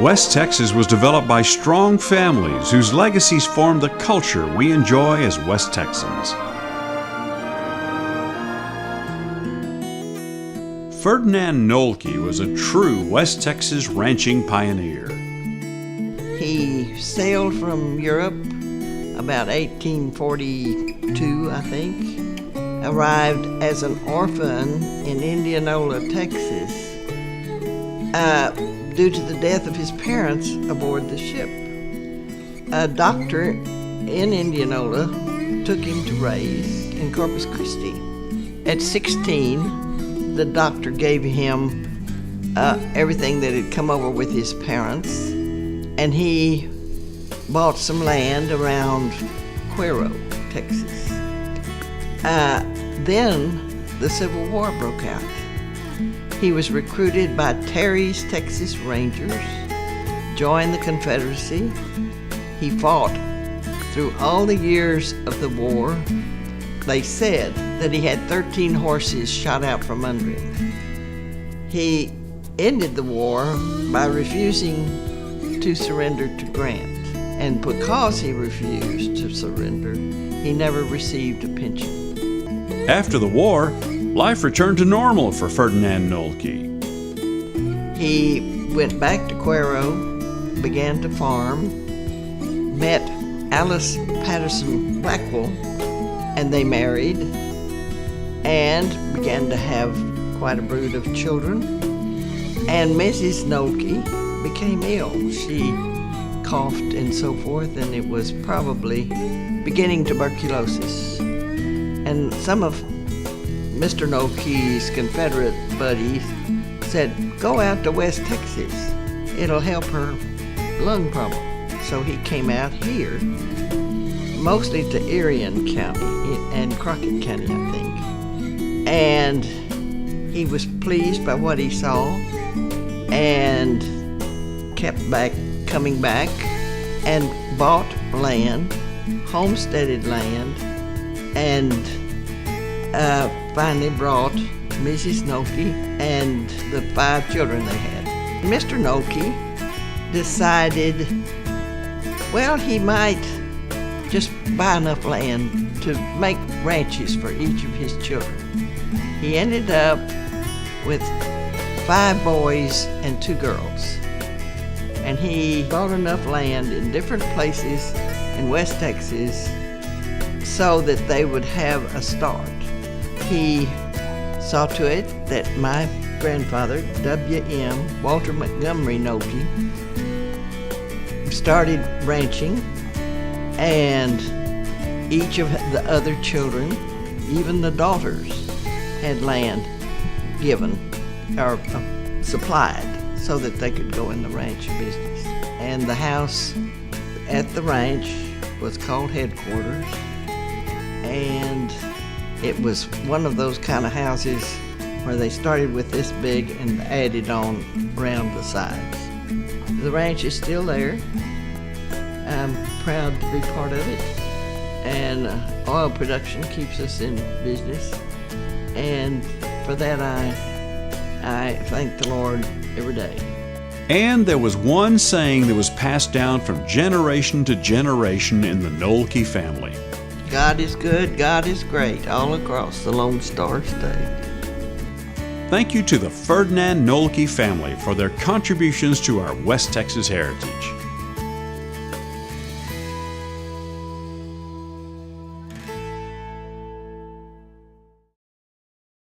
West Texas was developed by strong families whose legacies form the culture we enjoy as West Texans. Ferdinand Noelke was a true West Texas ranching pioneer. He sailed from Europe about 1842, I think. Arrived as an orphan in Indianola, Texas, due to the death of his parents aboard the ship. A doctor in Indianola took him to raise in Corpus Christi. At 16, the doctor gave him everything that had come over with his parents, and he bought some land around Cuero, Texas. Then the Civil War broke out. He was recruited by Terry's Texas Rangers, joined the Confederacy. He fought through all the years of the war. They said that he had 13 horses shot out from under him. He ended the war by refusing to surrender to Grant. And because he refused to surrender, he never received a pension. After the war, life returned to normal for Ferdinand Noelke. He went back to Cuero, began to farm, met Alice Patterson Blackwell, and they married and began to have quite a brood of children. And Mrs. Noelke became ill. She coughed and so forth, and it was probably beginning tuberculosis. And some of Mr. Noelke's Confederate buddies said, "Go out to West Texas. It'll help her lung problem." So he came out here, mostly to Erie County and Crockett County, I think. And he was pleased by what he saw and kept coming back and bought land, homesteaded land, and finally brought Mrs. Noelke and the 5 children they had. Mr. Noelke decided, well, he might just buy enough land to make ranches for each of his children. He ended up with 5 boys and 2 girls. And he bought enough land in different places in West Texas so that they would have a start. He saw to it that my grandfather, W.M. Walter Montgomery Noelke, started ranching, and each of the other children, even the daughters, had land given or supplied so that they could go in the ranch business. And the house at the ranch was called headquarters, and it was one of those kind of houses where they started with this big and added on around the sides. The ranch is still there. I'm proud to be part of it, and oil production keeps us in business, and for that I thank the Lord every day. And there was one saying that was passed down from generation to generation in the Noelke family. God is good, God is great, all across the Lone Star State. Thank you to the Ferdinand Noelke family for their contributions to our West Texas heritage.